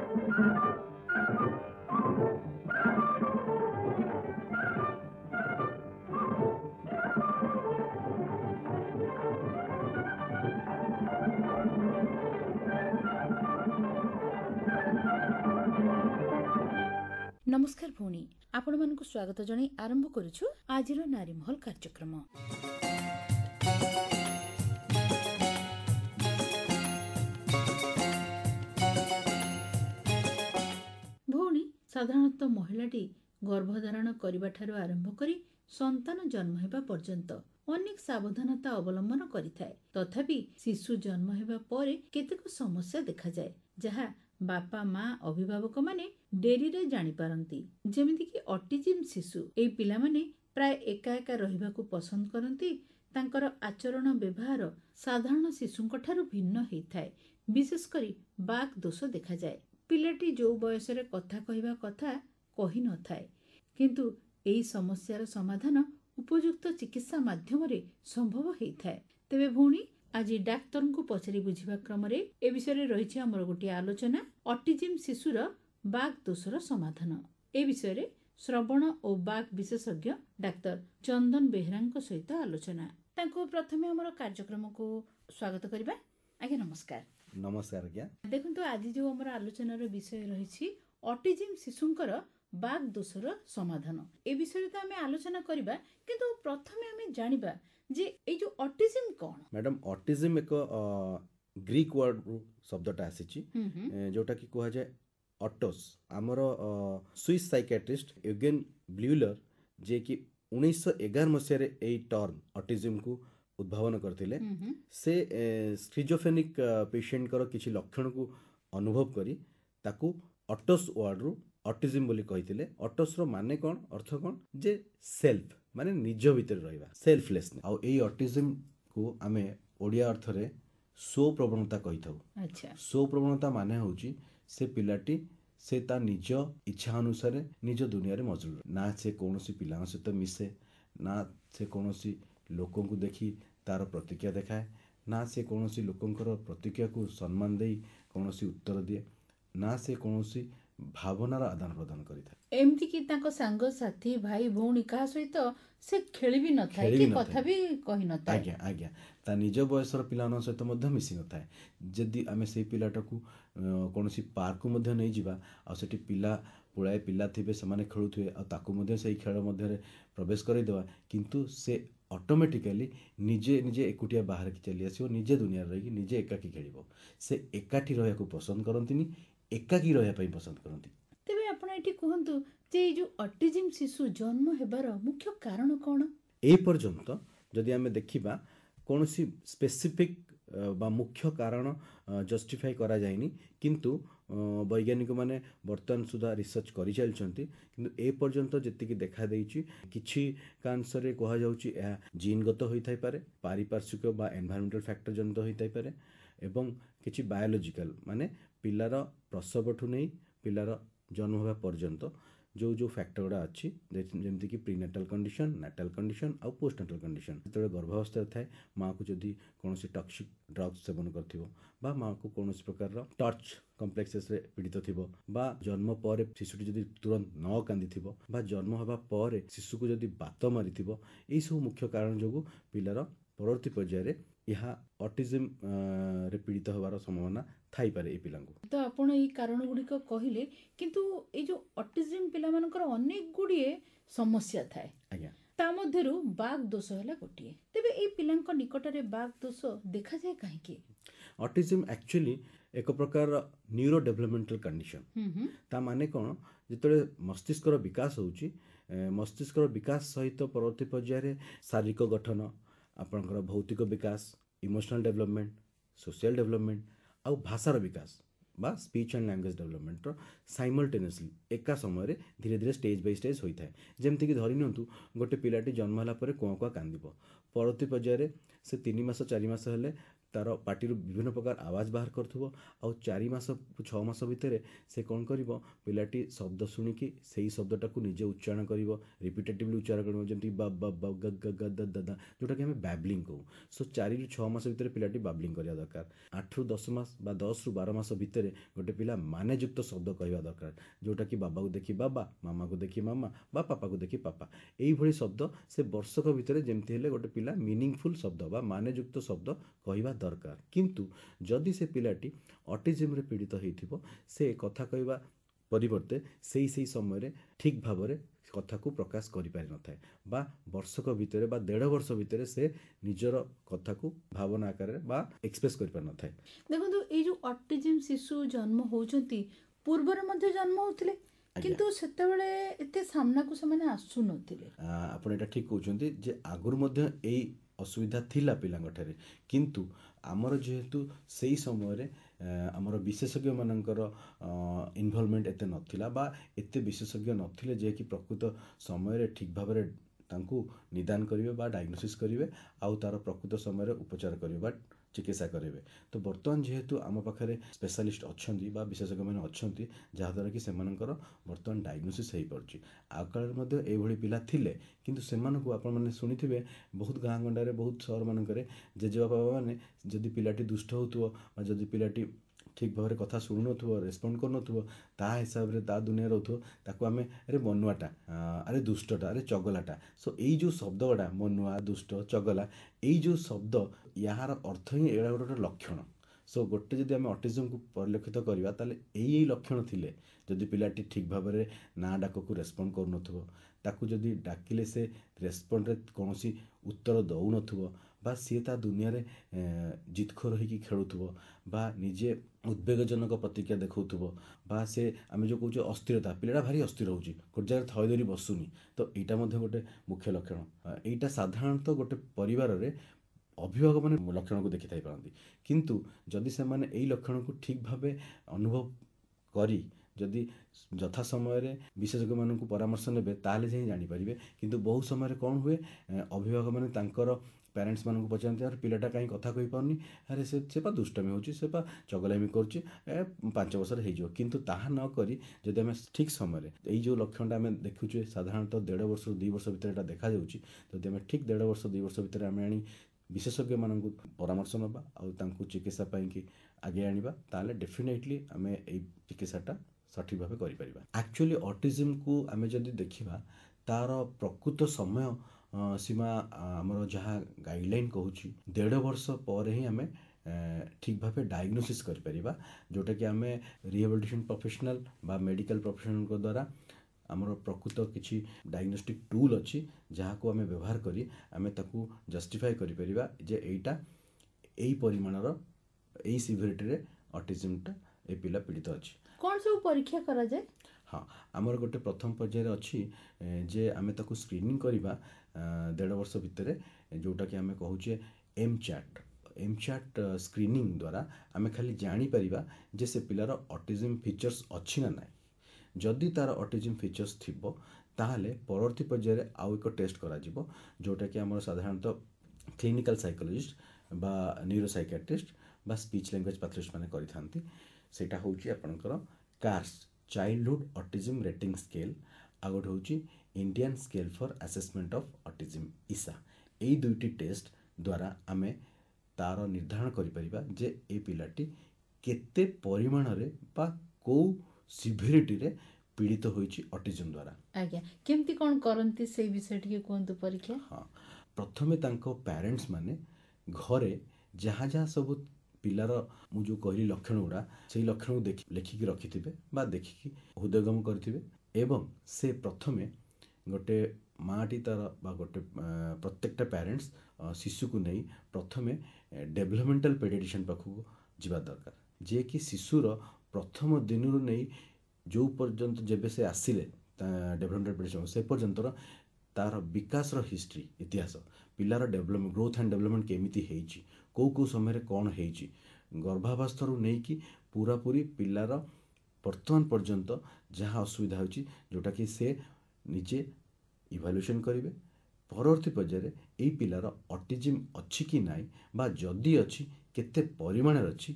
नमस्कार भौणी आपण मानक स्वागत जणाई आरंभ करूछु आजिर नारी महल कार्यक्रम। भौणी साधारणतः महिलाटी गर्भधारण करबा ठारू आरंभ करी संतान जन्म हेबा पर्यंत अनेक सावधानता अवलंबन करिथाय। तथापि शिशु जन्म हेबा परे केतेक समस्या देखा जाय जहा बापा माँ अभिभावक माने डेरी रे जानी पारंती। जेमिति कि ऑटिज्म शिशु एई पिला माने प्राय एका एका रहिबाकू पसंद करंती। तांकर आचरण व्यवहार साधारण शिशुंक ठारू भिन्न हेइथाय। विशेष करी बाक दोष देखा जाय। पिलाटी जो बयस रे कथा कहिबा कथा कहि न थाय, किंतु एई समस्यार समाधान उपयुक्त चिकित्सा माध्यम रे संभव हेइथाय। तेबे भौणी आज डाक्तर को पचारि बुझिबा क्रम रे ए विषय रे रहिछि हमर गोटे आलोचना ऑटिज्म शिशुर बाक दोषर समाधान। ए विषय रे श्रवण और बाक विशेषज्ञ डाक्तर चंदन बेहरा सहित आलोचना। तांको प्रथमे हमर कार्यक्रम को स्वागत करिबा। आज्ञा नमस्कार। नमस्कार आज्ञा। देखंतु आज जो हमर आलोचनार विषय रहिछि ऑटिज्म शिशुंकर बाक दोषर समाधान। ए विषय तो आमे आलोचना करिबा, किंतु प्रथमे आमे जानिबा जे ए जो ऑटिज्म कोन। मैडम ऑटिज्म एक ग्रीक वर्ड शब्दटा आसीची जोटा कि कहा जाय ऑटोस। आमर स्विस साइकियाट्रिस्ट यूगेन ब्ल्यूलर जे कि 1911 मसीह ए टर्म ऑटिज्म को उद्भावन करथिले। से स्किजोफ्रेनिक पेशेंट कर किछि लक्षण को अनुभव करी ताकू ऑटोस वर्ड रु ऑटिज्म बोली कहिथिले। ऑटोस रो माने कोन, अर्थ कोन जे सेल्फ माने निज भीतर रहिबा, सेल्फलेसनेस। आ एई ऑटिज्म को आमे ओडिया अर्थ रे सो प्रवणता कहिथौ। अच्छा, सो प्रवणता माने होची से पिलाटी से ता निज इच्छा अनुसार निज दुनिया रे मौजूद ना। से कोनोसी पिला सहित मिसे ना, से कोनोसी लोकों को देखी तार प्रतिक्रिया देखाए ना, से कोनोसी लोकंकर प्रतिक्रिया को सम्मान देई कोनोसी उत्तर दिए ना, से कोनोसी भावनार आदान प्रदान करिथा। एमती कि ताको सांग साथी भाई भौणी का सहित से खेली भी न थाए कि कथा भी कहि न थाए। आज्ञा आज्ञा ता निज बयसर पिलान सहित मध्य मिसी न थाए। जदि आमे सेई पिलाटाकू कोनोसी पार्क को मध्य नै जिबा आ सेठी पिला पुळाए पिला थिबे समाने खेलुथुए आ ताकू मध्य सेई खेल मध्य रे प्रवेश करै देबा, किंतु से ऑटोमेटिकली निजे निजे एकुटिया बाहर की चली आसीबो, निजे दुनिया रे रही निजे एकाकी खेलिबो। से एकाठी रहया को पसंद करंतिनी, एकाकी रहया पई पसंद करंती। तेबे आपण एठी कहंतु जे जो ऑटिज्म शिशु जन्म हेबार मुख्य कारण कोन। ए पर्यंत जदि आमे देखिबा कोनोसी स्पेसिफिक बा मुख्य कारण जस्टिफाई करा जायनी, किंतु वैज्ञानिक माने वर्तमान सुधा रिसर्च करि चलचंती। किंतु ए पर्यंत जेतिकी देखा देइची किछि कांसर रे कहा जाउची ए जीनगत होई थाई पारे, पारिपार्श्विक बा एनवायरमेंटल फैक्टर जनित होई थाई पारे, एवं किछि बायोलॉजिकल माने पिलार प्रसवठु नै पिलार जन्म होगा पर्यंत जो जो फैक्टर गुड़ा अच्छी जमती कि प्रीनेटाल कंडीशन, नाटाल कंडीशन और पोस्टनाटाल कंडीशन। जो गर्भावस्था थाए माँ को जदि कौन टॉक्सिक ड्रग्स सेवन करथिबो बा माँ को कौन प्रकार टर्च कम्प्लेक्सेस रे पीड़ित थिबो बा जन्म पर शिशुटी जदि तुरंत न कांदिथिबो बा जन्म होगा पर शिशु को जदि बात मारिथिबो, एई सब मुख्य कारण जोगु पिलार परवर्ती पर्याय रे यह ऑटिज्म रे पीड़ित होबार संभावना थाई पारे ए पिलांगु। तो आपण एई कारण गुडिक कहिले, किंतु ए जो ऑटिज्म पिला मानकर अनेक गुडिए समस्या थाए। आज्ञा ता मध्यरु बाक दोष हला गोटिए। तेबे ए पिलांक निकट रे बाक दोष देखा जाय काहेकि। ऑटिज्म एक्चुअली एक प्रकार न्यूरो डेवलपमेंटल कंडीशन। ता माने कोन जेतले मस्तिष्कर विकास होउची, मस्तिष्कर विकास सहित परवर्ती पर्याय रे शारीरिक गठन, आपनकर भौतिक विकास, इमोशनल डेवलपमेंट, सोशल डेवलपमेंट आउ भाषार विकास बा speech and language development simultaneously एका समय धीरे धीरे स्टेज बाय स्टेज होता है। जमती कि धरी नियंतु गोटे पिलाटी जन्म होला परे कुआ कुआ कांदिबो, परवर्ती पर्याय से 3 मास 4 मास हेले ତାର ପାଟିରୁ ବିଭିନ୍ନ ପ୍ରକାର ଆୱାଜ ବାହାର କରୁଥିବ ଆଉ 4 ମାସ 6 ମାସ ଭିତରେ ସେ କ'ଣ କରିବ ପିଲାଟି ଶବ୍ଦ ଶୁଣିକି ସେଇ ଶବ୍ଦଟାକୁ ନିଜେ ଉଚ୍ଚାରଣ କରିବ ରିପିଟେଟିଭଲି ଉଚ୍ଚାରଣ କରିବ ଯେମିତି ବା ବା ବା ଗ ଗ ଗ ଦ ଦ ଦ ଯେଉଁଟାକି ଆମେ ବାବଲିଂ କହୁ। ସୋ 4 ରୁ 6 ମାସ ଭିତରେ ପିଲାଟି ବାବଲିଂ କରିବା ଦରକାର। 8 ରୁ 10 ମାସ ବା 10 ରୁ 12 ମାସ ଭିତରେ ଗୋଟେ ପିଲା ମାନେଯୁକ୍ତ ଶବ୍ଦ କହିବା ଦରକାର ଯେଉଁଟାକି ବାବାକୁ ଦେଖି ବାବା ମାମାକୁ ଦେଖି ମାମା ବା ପାପାକୁ ଦେଖି ପାପା ଏଇଭଳି ଶବ୍ଦ ସେ ବର୍ଷକ ଭିତରେ ଯେମିତି ହେଲେ ଗୋଟେ ପିଲା ମିନିଂଫୁଲ୍ ଶବ୍ଦ ବା ମାନେଯୁକ୍ତ ଶବ୍ଦ କହିବା ଦରକାର। କିନ୍ତୁ ଯଦି ସେ ପିଲାଟି ଅଟିଜିମ୍ରେ ପୀଡ଼ିତ ହେଇଥିବ ସେ କଥା କହିବା ପରିବର୍ତ୍ତେ ସେଇ ସମୟରେ ଠିକ୍ ଭାବରେ କଥାକୁ ପ୍ରକାଶ କରିପାରିନଥାଏ ବା ବର୍ଷକ ଭିତରେ ବା 1.5 ବର୍ଷ ଭିତରେ ସେ ନିଜର କଥାକୁ ଭାବନା ଆକାରରେ ବା ଏକ୍ସପ୍ରେସ୍ କରିପାରିନଥାଏ। ଦେଖନ୍ତୁ ଏଇ ଯୋଉ ଅଟିଜିମ୍ ଶିଶୁ ଜନ୍ମ ହଉଛନ୍ତି ପୂର୍ବରୁ ମଧ୍ୟ ଜନ୍ମ ହଉଥିଲେ କିନ୍ତୁ ସେତେବେଳେ ଏତେ ସାମ୍ନାକୁ ସେମାନେ ଆସୁନଥିଲେ। ଆପଣ ଏଇଟା ଠିକ୍ କହୁଛନ୍ତି ଯେ ଆଗରୁ ମଧ୍ୟ ଏଇ ଅସୁବିଧା ଥିଲା ପିଲାଙ୍କଠାରେ କିନ୍ତୁ ଆମର ଯେହେତୁ ସେଇ ସମୟରେ ଆମର ବିଶେଷଜ୍ଞମାନଙ୍କର ଇନଭଲଭମେଣ୍ଟ ଏତେ ନଥିଲା ବା ଏତେ ବିଶେଷଜ୍ଞ ନଥିଲେ ଯିଏକି ପ୍ରକୃତ ସମୟରେ ଠିକ୍ ଭାବରେ ତାଙ୍କୁ ନିଦାନ କରିବେ ବା ଡାଇଗ୍ନୋସିସ୍ କରିବେ ଆଉ ତାର ପ୍ରକୃତ ସମୟରେ ଉପଚାର କରିବେ ବା ଚିକିତ୍ସା କରିବେ। ତ ବର୍ତ୍ତମାନ ଯେହେତୁ ଆମ ପାଖରେ ସ୍ପେଶାଲିଷ୍ଟ ଅଛନ୍ତି ବା ବିଶେଷଜ୍ଞମାନେ ଅଛନ୍ତି ଯାହାଦ୍ୱାରା କି ସେମାନଙ୍କର ବର୍ତ୍ତମାନ ଡାଇଗ୍ନୋସିସ୍ ହେଇପାରୁଛି। ଆଗ କାଳରେ ମଧ୍ୟ ଏଇଭଳି ପିଲା ଥିଲେ କିନ୍ତୁ ସେମାନଙ୍କୁ ଆପଣମାନେ ଶୁଣିଥିବେ ବହୁତ ଗାଁ ଗଣ୍ଡାରେ ବହୁତ ସହରମାନଙ୍କରେ ଜେଜେବାପାମାନେ ଯଦି ପିଲାଟି ଦୁଷ୍ଟ ହେଉଥିବ ବା ଯଦି ପିଲାଟି ଠିକ୍ ଭାବରେ କଥା ଶୁଣୁନଥିବ ରେସ୍ପଣ୍ଡ କରୁନଥିବ ତା ହିସାବରେ ତା ଦୁନିଆରେ ରହୁଥିବ ତାକୁ ଆମେ ଆରେ ମନୁଆଟା ଆରେ ଦୁଷ୍ଟଟା ଆରେ ଚଗଲାଟା। ସୋ ଏଇ ଯେଉଁ ଶବ୍ଦ ଗୁଡ଼ା ମନୁଆ ଦୁଷ୍ଟ ଚଗଲା ଏଇ ଯେଉଁ ଶବ୍ଦ ଏହାର ଅର୍ଥ ହିଁ ଏଇଟା ଗୋଟେ ଲକ୍ଷଣ। ସୋ ଗୋଟେ ଯଦି ଆମେ ଅଟିଜିମ୍କୁ ପରିଲକ୍ଷିତ କରିବା ତାହେଲେ ଏଇ ଲକ୍ଷଣ ଥିଲେ ଯଦି ପିଲାଟି ଠିକ୍ ଭାବରେ ନାଁ ଡାକକୁ ରେସ୍ପଣ୍ଡ କରୁନଥିବ ତାକୁ ଯଦି ଡାକିଲେ ସେ ରେସ୍ପଣ୍ଡରେ କୌଣସି ଉତ୍ତର ଦେଉନଥିବ ବା ସିଏ ତା ଦୁନିଆରେ ଜିତଖୋର ହେଇକି ଖେଳୁଥିବ ବା ନିଜେ ଉଦ୍ବେଗଜନକ ପ୍ରତିକ୍ରିୟା ଦେଖାଉଥିବ ବା ସେ ଆମେ ଯେଉଁ କହୁଛେ ଅସ୍ଥିରତା ପିଲାଟା ଭାରି ଅସ୍ଥିର ହେଉଛି ଗୋଟେ ଜାଗାରେ ଥୟ ଧରି ବସୁନି ତ ଏଇଟା ମଧ୍ୟ ଗୋଟେ ମୁଖ୍ୟ ଲକ୍ଷଣ। ଏଇଟା ସାଧାରଣତଃ ଗୋଟେ ପରିବାରରେ ଅଭିଭାବକମାନେ ଲକ୍ଷଣକୁ ଦେଖିଥାଇ ପାରନ୍ତି କିନ୍ତୁ ଯଦି ସେମାନେ ଏଇ ଲକ୍ଷଣକୁ ଠିକ୍ ଭାବେ ଅନୁଭବ କରି ଯଦି ଯଥା ସମୟରେ ବିଶେଷଜ୍ଞମାନଙ୍କୁ ପରାମର୍ଶ ନେବେ ତାହେଲେ ଯାଇ ଜାଣିପାରିବେ। କିନ୍ତୁ ବହୁ ସମୟରେ କ'ଣ ହୁଏ ଅଭିଭାବକମାନେ ତାଙ୍କର ପ୍ୟାରେଣ୍ଟସ୍ମାନଙ୍କୁ ପଚାରନ୍ତି ଆରେ ପିଲାଟା କାହିଁ କଥା କହିପାରୁନି ଆରେ ସେ ପା ଦୁଷ୍ଟମି ହେଉଛି ସେ ପା ଚଗଲାମି କରୁଛି 5 ବର୍ଷରେ ହେଇଯିବ। କିନ୍ତୁ ତାହା ନ କରି ଯଦି ଆମେ ଠିକ୍ ସମୟରେ ଏଇ ଯେଉଁ ଲକ୍ଷଣଟା ଆମେ ଦେଖୁଛେ ସାଧାରଣତଃ 1.5 ବର୍ଷରୁ 2 ବର୍ଷ ଭିତରେ ଏଇଟା ଦେଖାଯାଉଛି ଯଦି ଆମେ ଠିକ୍ 1.5 ବର୍ଷ 2 ବର୍ଷ ଭିତରେ ଆମେ ଆଣି ବିଶେଷଜ୍ଞମାନଙ୍କୁ ପରାମର୍ଶ ନେବା ଆଉ ତାଙ୍କୁ ଚିକିତ୍ସା ପାଇଁକି ଆଗେଇ ଆଣିବା ତାହେଲେ ଡେଫିନେଟଲି ଆମେ ଏଇ ଚିକିତ୍ସାଟା ସଠିକ୍ ଭାବେ କରିପାରିବା। ଆକ୍ଚୁଆଲି ଅଟିଜିମ୍କୁ ଆମେ ଯଦି ଦେଖିବା ତାର ପ୍ରକୃତ ସମୟ ସୀମା ଆମର ଯାହା ଗାଇଡ଼ଲାଇନ୍ କହୁଛି 1.5 ବର୍ଷ ପରେ ହିଁ ଆମେ ଠିକ୍ ଭାବେ ଡାଇଗ୍ନୋସିସ୍ କରିପାରିବା ଯେଉଁଟାକି ଆମେ ରିହାବିଲିଟେସନ୍ ପ୍ରଫେସନାଲ ବା ମେଡ଼ିକାଲ ପ୍ରଫେସନାଲଙ୍କ ଦ୍ୱାରା ଆମର ପ୍ରକୃତ କିଛି ଡାଇଗ୍ନୋଷ୍ଟିକ୍ ଟୁଲ୍ ଅଛି ଯାହାକୁ ଆମେ ବ୍ୟବହାର କରି ଆମେ ତାକୁ ଜଷ୍ଟିଫାଏ କରିପାରିବା ଯେ ଏଇଟା ଏଇ ପରିମାଣର ଏଇ ସିଭିରିଟିରେ ଅଟିଜିମ୍ଟା ଏ ପିଲା ପୀଡ଼ିତ ଅଛି। କ'ଣ ସବୁ ପରୀକ୍ଷା କରାଯାଏ? ହଁ ଆମର ଗୋଟେ ପ୍ରଥମ ପର୍ଯ୍ୟାୟରେ ଅଛି ଯେ ଆମେ ତାକୁ ସ୍କ୍ରିନିଂ କରିବା 1.5 ବର୍ଷ ଭିତରେ ଯେଉଁଟାକି ଆମେ କହୁଛେ ଏମ୍ଚାଟ୍ ସ୍କ୍ରିନିଂ ଦ୍ୱାରା ଆମେ ଖାଲି ଜାଣିପାରିବା ଯେ ସେ ପିଲାର ଅଟିଜିମ୍ ଫିଚର୍ସ ଅଛି ନା ନାହିଁ। ଯଦି ତାର ଅଟିଜିମ୍ ଫିଚର୍ସ ଥିବ ତାହେଲେ ପରବର୍ତ୍ତୀ ପର୍ଯ୍ୟାୟରେ ଆଉ ଏକ ଟେଷ୍ଟ କରାଯିବ ଯେଉଁଟାକି ଆମର ସାଧାରଣତଃ କ୍ଲିନିକାଲ ସାଇକୋଲୋଜିଷ୍ଟ ବା ନ୍ୟୁରୋସାଇକାଟ୍ରିଷ୍ଟ ବା ସ୍ପିଚ୍ ଲାଙ୍ଗୁଏଜ୍ ପାଥୋଲୋଜିଷ୍ଟ ମାନେ କରିଥାନ୍ତି। ସେଇଟା ହେଉଛି ଆପଣଙ୍କର cars childhood autism rating scale ଆଉ ଗୋଟେ ହେଉଛି Indian scale for assessment of autism Isha. ଏଇ ଦୁଇଟି ଟେଷ୍ଟ ଦ୍ୱାରା ଆମେ ତାର ନିର୍ଦ୍ଧାରଣ କରିପାରିବା ଯେ ଏ ପିଲାଟି କେତେ ପରିମାଣରେ ବା କେଉଁ ସିଭିରିଟିରେ ପୀଡ଼ିତ ହୋଇଛି ଅଟିଜିମ୍ ଦ୍ୱାରା। ଆଜ୍ଞା କେମିତି କ'ଣ କରନ୍ତି ସେଇ ବିଷୟ ଟିକେ କୁହନ୍ତୁ ପରୀକ୍ଷା। ହଁ ପ୍ରଥମେ ତାଙ୍କ ପ୍ୟାରେଣ୍ଟସ୍ ମାନେ ଘରେ ଯାହା ଯାହା ସବୁ ପିଲାର ମୁଁ ଯେଉଁ କହିଲି ଲକ୍ଷଣ ଗୁଡ଼ା ସେଇ ଲକ୍ଷଣକୁ ଲେଖିକି ରଖିଥିବେ ବା ଦେଖିକି ହୃଦୟଙ୍ଗମ କରିଥିବେ ଏବଂ ସେ ପ୍ରଥମେ ଗୋଟେ ମାଆଟି ତାର ବା ଗୋଟେ ପ୍ରତ୍ୟେକଟା ପ୍ୟାରେଣ୍ଟସ୍ ଶିଶୁକୁ ନେଇ ପ୍ରଥମେ ଡେଭଲପମେଣ୍ଟାଲ ପେଡ଼ିଆଟ୍ରିସିଆନ୍ ପାଖକୁ ଯିବା ଦରକାର ଯିଏକି ଶିଶୁର ପ୍ରଥମ ଦିନରୁ ନେଇ ଯେଉଁ ପର୍ଯ୍ୟନ୍ତ ଯେବେ ସେ ଆସିଲେ ଡେଭଲପମେଣ୍ଟାଲ ପେଡ଼ିଆଟ୍ରିସିଆନ୍ ସେ ପର୍ଯ୍ୟନ୍ତର ତାର ବିକାଶର ହିଷ୍ଟ୍ରି ଇତିହାସ ପିଲାର ଡେଭଲପମେଣ୍ଟ ଗ୍ରୋଥ୍ ଆଣ୍ଡ ଡେଭଲପମେଣ୍ଟ କେମିତି ହେଇଛି କେଉଁ ସମୟରେ କ'ଣ ହେଇଛି ଗର୍ଭାବସ୍ଥାରୁ ନେଇକି ପୁରାପୁରି ପିଲାର ବର୍ତ୍ତମାନ ପର୍ଯ୍ୟନ୍ତ ଯାହା ଅସୁବିଧା ହେଉଛି ଯେଉଁଟାକି ସେ ନିଜେ ଇଭାଲୁଏସନ୍ କରିବେ ପରବର୍ତ୍ତୀ ପର୍ଯ୍ୟାୟରେ ଏଇ ପିଲାର ଅଟିଜିମ୍ ଅଛି କି ନାହିଁ ବା ଯଦି ଅଛି କେତେ ପରିମାଣରେ ଅଛି,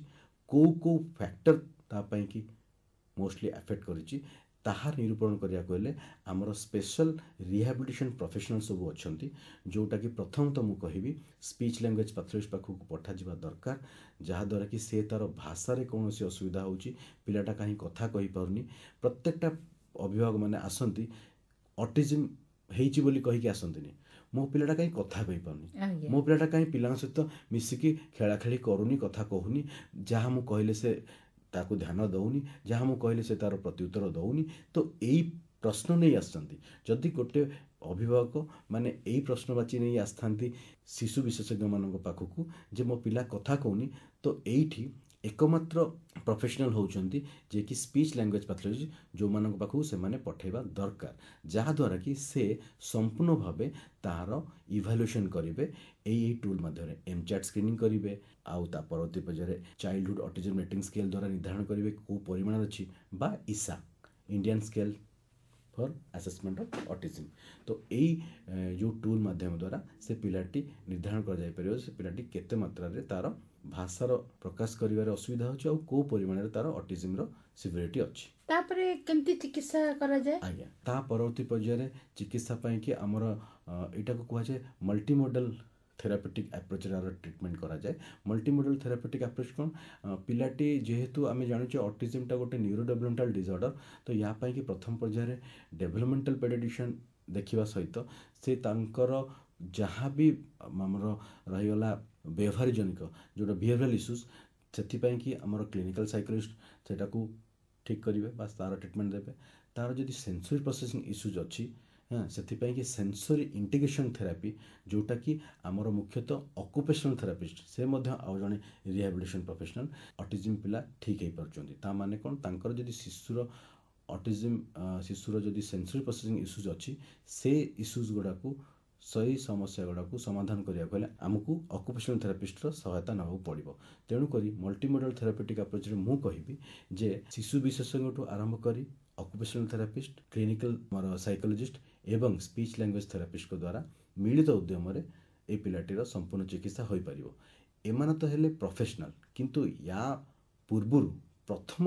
କେଉଁ କେଉଁ ଫ୍ୟାକ୍ଟର ତା ପାଇଁ କି ମୋଷ୍ଟଲି ଆଫେକ୍ଟ କରିଛି, ତାହା ନିରୂପଣ କରିବାକୁ ହେଲେ ଆମର ସ୍ପେଶାଲ ରିହାବିଲିଟେସନ୍ ପ୍ରଫେସନାଲ ସବୁ ଅଛନ୍ତି, ଯେଉଁଟାକି ପ୍ରଥମତଃ ମୁଁ କହିବି ସ୍ପିଚ୍ ଲାଙ୍ଗୁଏଜ୍ ପାଥୋଲଜିଷ୍ଟ ପାଖକୁ ପଠାଯିବା ଦରକାର, ଯାହାଦ୍ୱାରା କି ସେ ତା'ର ଭାଷାରେ କୌଣସି ଅସୁବିଧା ହେଉଛି, ପିଲାଟା କାହିଁ କଥା କହିପାରୁନି। ପ୍ରତ୍ୟେକଟା ଅଭିଭାବକମାନେ ଆସନ୍ତି ଅଟିଜିମ୍ ହେଇଛି ବୋଲି କହିକି ଆସନ୍ତିନି, ମୋ ପିଲାଟା କାହିଁ କଥା କହିପାରୁନି, ଆଜ୍ଞା। ମୋ ପିଲାଟା କାହିଁ ପିଲାଙ୍କ ସହିତ ମିଶିକି ଖେଳାଖେଳି କରୁନି, କଥା କହୁନି, ଯାହା ମୁଁ କହିଲେ ସେ ତାକୁ ଧ୍ୟାନ ଦେଉନି, ଯାହା ମୁଁ କହିଲେ ସେ ତା'ର ପ୍ରତ୍ୟୁତ୍ତର ଦେଉନି। ତ ଏଇ ପ୍ରଶ୍ନ ନେଇ ଆସିଛନ୍ତି। ଯଦି ଗୋଟେ ଅଭିଭାବକ ମାନେ ଏଇ ପ୍ରଶ୍ନବାଚୀ ନେଇ ଆସିଥାନ୍ତି ଶିଶୁ ବିଶେଷଜ୍ଞମାନଙ୍କ ପାଖକୁ ଯେ ମୋ ପିଲା କଥା କହୁନି, ତ ଏଇଠି ଏକମାତ୍ର ପ୍ରଫେସନାଲ ହେଉଛନ୍ତି ଯିଏକି ସ୍ପିଚ୍ ଲାଙ୍ଗୁଏଜ୍ ପାଥୋଲଜି, ଯେଉଁମାନଙ୍କ ପାଖକୁ ସେମାନେ ପଠାଇବା ଦରକାର, ଯାହାଦ୍ୱାରା କି ସେ ସମ୍ପୂର୍ଣ୍ଣ ଭାବେ ତାହାର ଇଭାଲୁଏସନ୍ କରିବେ ଏଇ ଟୁଲ୍ ମାଧ୍ୟମରେ। ଏମ୍ଚାଟ୍ ସ୍କ୍ରିନିଂ କରିବେ, ଆଉ ତା ପରବର୍ତ୍ତୀ ପର୍ଯ୍ୟାୟରେ ଚାଇଲ୍ଡହୁଡ୍ ଅଟିଜମ୍ ରେଟିଂ ସ୍କେଲ୍ ଦ୍ୱାରା ନିର୍ଦ୍ଧାରଣ କରିବେ କେଉଁ ପରିମାଣରେ ଅଛି, ବା Isha Indian scale for assessment of autism. ତ ଏଇ ଯେଉଁ ଟୁଲ୍ ମାଧ୍ୟମ ଦ୍ୱାରା ସେ ପିଲାଟି ନିର୍ଦ୍ଧାରଣ କରାଯାଇପାରିବ ସେ ପିଲାଟି କେତେ ମାତ୍ରାରେ ତା'ର ଭାଷାର ପ୍ରକାଶ କରିବାରେ ଅସୁବିଧା ହେଉଛି ଆଉ କେଉଁ ପରିମାଣରେ ତା'ର ଅଟିଜମ୍ର ସିଭିରିଟି ଅଛି। ତାପରେ କେମିତି ଚିକିତ୍ସା କରାଯାଏ? ଆଜ୍ଞା, ତା ପରବର୍ତ୍ତୀ ପର୍ଯ୍ୟାୟରେ ଚିକିତ୍ସା ପାଇଁକି ଆମର ଏଇଟାକୁ କୁହାଯାଏ ମଲ୍ଟିମୋଡାଲ ଥେରାପେଟିକ୍ ଆପ୍ରୋଚରେ ଆର ଟ୍ରିଟମେଣ୍ଟ କରାଯାଏ। ମଲ୍ଟିମୋଡାଲ ଥେରାପେଟିକ୍ ଆପ୍ରୋଚ୍ କ'ଣ, ପିଲାଟି ଯେହେତୁ ଆମେ ଜାଣୁଛେ ଅଟିଜମ୍ଟା ଗୋଟେ ନ୍ୟୁରୋ ଡେଭଲପମେଣ୍ଟାଲ ଡିସଅର୍ଡର, ତ ୟା ପାଇଁକି ପ୍ରଥମ ପର୍ଯ୍ୟାୟରେ ଡେଭଲପମେଣ୍ଟାଲ ପେଡିଆଟ୍ରିସିଆନ୍ ଦେଖିବା ସହିତ ସେ ତାଙ୍କର ଯାହା ବି ଆମର ରହିଗଲା ବ୍ୟବହାର ଜନିକ ଯେଉଁଟା ବିହେଭିଅରାଲ ଇସ୍ୟୁଜ୍, ସେଥିପାଇଁକି ଆମର କ୍ଲିନିକାଲ ସାଇକୋଲୋଜିଷ୍ଟ ସେଟାକୁ ଠିକ୍ କରିବେ ବା ତା'ର ଟ୍ରିଟମେଣ୍ଟ ଦେବେ। ତା'ର ଯଦି ସେନ୍ସରି ପ୍ରୋସେସିଂ ଇସ୍ୟୁଜ୍ ଅଛି, ସେଥିପାଇଁକି ସେନ୍ସରି ଇଣ୍ଟିଗ୍ରେସନ୍ ଥେରାପି, ଯେଉଁଟାକି ଆମର ମୁଖ୍ୟତଃ ଅକୁପେସନାଲ ଥେରାପିଷ୍ଟ, ସେ ମଧ୍ୟ ଆଉ ଜଣେ ରିହାବିଲିଟେସନ୍ ପ୍ରଫେସନାଲ। ଅଟିଜିମ୍ ପିଲା ଠିକ୍ ହେଇପାରୁଛନ୍ତି, ତା ମାନେ କ'ଣ, ତାଙ୍କର ଯଦି ଶିଶୁର ଅଟିଜିମ୍ ଶିଶୁର ଯଦି ସେନ୍ସରି ପ୍ରୋସେସିଂ ଇସ୍ୟୁଜ୍ ଅଛି, ସେ ଇସ୍ୟୁଜ୍ ଗୁଡ଼ାକୁ ସେଇ ସମସ୍ୟା ଗୁଡ଼ାକୁ ସମାଧାନ କରିବାକୁ ହେଲେ ଆମକୁ ଅକୁପେସନାଲ ଥେରାପିଷ୍ଟର ସହାୟତା ନେବାକୁ ପଡ଼ିବ। ତେଣୁକରି ମଲ୍ଟିମୋଡାଲ ଥେରାପେଟିକ୍ ଆପ୍ରୋଚରେ ମୁଁ କହିବି ଯେ ଶିଶୁ ବିଶେଷଜ୍ଞଠୁ ଆରମ୍ଭ କରି ଅକୁପେସନାଲ ଥେରାପିଷ୍ଟ, କ୍ଲିନିକାଲ ସାଇକୋଲୋଜିଷ୍ଟ ଏବଂ ସ୍ପିଚ୍ ଲାଙ୍ଗୁଏଜ୍ ଥେରାପିଷ୍ଟଙ୍କ ଦ୍ୱାରା ମିଳିତ ଉଦ୍ୟମରେ এই ପିଲାଟିର ସମ୍ପୂର୍ଣ୍ଣ ଚିକିତ୍ସା ହୋଇପାରିବ। ଏମାନେ ତ ହେଲେ ପ୍ରଫେସନାଲ, କିନ୍ତୁ ୟା ପୂର୍ବରୁ ପ୍ରଥମ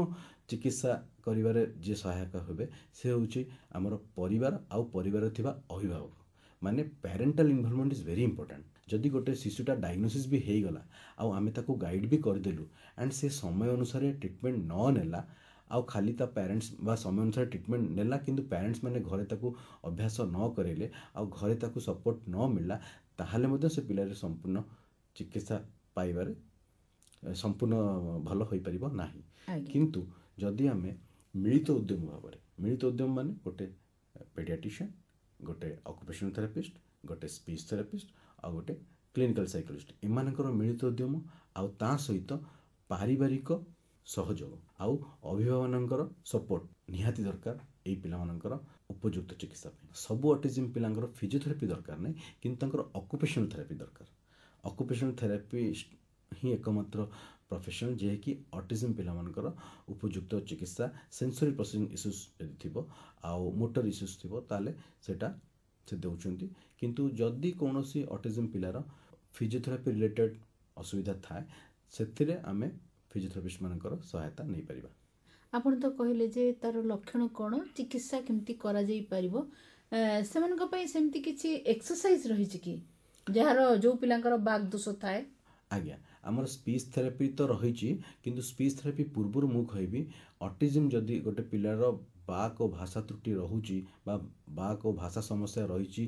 ଚିକିତ୍ସା କରିବାରେ ଯିଏ ସହାୟକ ହେବେ ସେ ହେଉଛି ଆମର ପରିବାର ଆଉ ପରିବାରରେ ଥିବା ଅଭିଭାବକ। ମାନେ parental involvement is very important. ଯଦି ଗୋଟେ ଶିଶୁଟା ଡାଇଗ୍ନୋସିସ୍ ବି ହେଇଗଲା ଆଉ ଆମେ ତାକୁ ଗାଇଡ଼ ବି କରିଦେଲୁ ଆଣ୍ଡ ସେ ସମୟ ଅନୁସାରେ ଟ୍ରିଟମେଣ୍ଟ ନ ନେଲା, ଆଉ ଖାଲି ତା ପ୍ୟାରେଣ୍ଟସ୍ ବା ସମୟ ଅନୁସାରେ ଟ୍ରିଟମେଣ୍ଟ ନେଲା କିନ୍ତୁ ପ୍ୟାରେଣ୍ଟସ୍ ମାନେ ଘରେ ତାକୁ ଅଭ୍ୟାସ ନ କରେଇଲେ ଆଉ ଘରେ ତାକୁ ସପୋର୍ଟ ନ ମିଳିଲା, ତାହେଲେ ମଧ୍ୟ ସେ ପିଲାର ସମ୍ପୂର୍ଣ୍ଣ ଚିକିତ୍ସା ପାଇବାରେ ସମ୍ପୂର୍ଣ୍ଣ ଭଲ ହୋଇପାରିବ ନାହିଁ। କିନ୍ତୁ ଯଦି ଆମେ ମିଳିତ ଉଦ୍ୟମ ଭାବରେ, ମିଳିତ ଉଦ୍ୟମ ମାନେ ଗୋଟେ ପେଡିଆଟ୍ରିସିଆନ୍, ଗୋଟେ ଅକୁପେସନାଲ ଥେରାପିଷ୍ଟ, ଗୋଟେ ସ୍ପିଚ୍ ଥେରାପିଷ୍ଟ ଆଉ ଗୋଟେ କ୍ଲିନିକାଲ ସାଇକୋଲୋଜିଷ୍ଟ, ଏମାନଙ୍କର ମିଳିତ ଉଦ୍ୟମ ଆଉ ତା ସହିତ ପାରିବାରିକ ସହଯୋଗ ଆଉ ଅଭିଭାବକମାନଙ୍କର ସପୋର୍ଟ ନିହାତି ଦରକାର ଏଇ ପିଲାମାନଙ୍କର ଉପଯୁକ୍ତ ଚିକିତ୍ସା ପାଇଁ। ସବୁ ଅଟିଜିମ୍ ପିଲାଙ୍କର ଫିଜିଓଥେରାପି ଦରକାର ନାହିଁ, କିନ୍ତୁ ତାଙ୍କର ଅକୁପେସନାଲ ଥେରାପି ଦରକାର। ଅକୁପେସନାଲ ଥେରାପିଷ୍ଟ ହିଁ ଏକମାତ୍ର ପ୍ରଫେସନ୍ ଯିଏକି ଅଟିଜିମ୍ ପିଲାମାନଙ୍କର ଉପଯୁକ୍ତ ଚିକିତ୍ସା, ସେନ୍ସରି ପ୍ରୋସେସିଂ ଇସ୍ୟୁଜ୍ ଯଦି ଥିବ ଆଉ ମୋଟର ଇସ୍ୟୁଜ୍ ଥିବ ତାହେଲେ ସେଇଟା ସେ ଦେଉଛନ୍ତି। କିନ୍ତୁ ଯଦି କୌଣସି ଅଟିଜିମ୍ ପିଲାର ଫିଜିଓଥେରାପି ରିଲେଟେଡ୍ ଅସୁବିଧା ଥାଏ, ସେଥିରେ ଆମେ ଫିଜିଓଥେରାପିଷ୍ଟମାନଙ୍କର ସହାୟତା ନେଇପାରିବା। ଆପଣ ତ କହିଲେ ଯେ ତାର ଲକ୍ଷଣ କ'ଣ, ଚିକିତ୍ସା କେମିତି କରାଯାଇପାରିବ, ସେମାନଙ୍କ ପାଇଁ ସେମିତି କିଛି ଏକ୍ସରସାଇଜ ରହିଛି କି ଯାହାର ଯେଉଁ ପିଲାଙ୍କର ବାକ୍ ଦୋଷ ଥାଏ? ଆଜ୍ଞା, ଆମର ସ୍ପିଚ୍ ଥେରାପି ତ ରହିଛି, କିନ୍ତୁ ସ୍ପିଚ୍ ଥେରାପି ପୂର୍ବରୁ ମୁଁ କହିବି ଅଟିଜିମ୍ ଯଦି ଗୋଟେ ପିଲାର ବାକ୍ ଓ ଭାଷା ତ୍ରୁଟି ରହୁଛି ବା ବାକ୍ ଓ ଭାଷା ସମସ୍ୟା ରହିଛି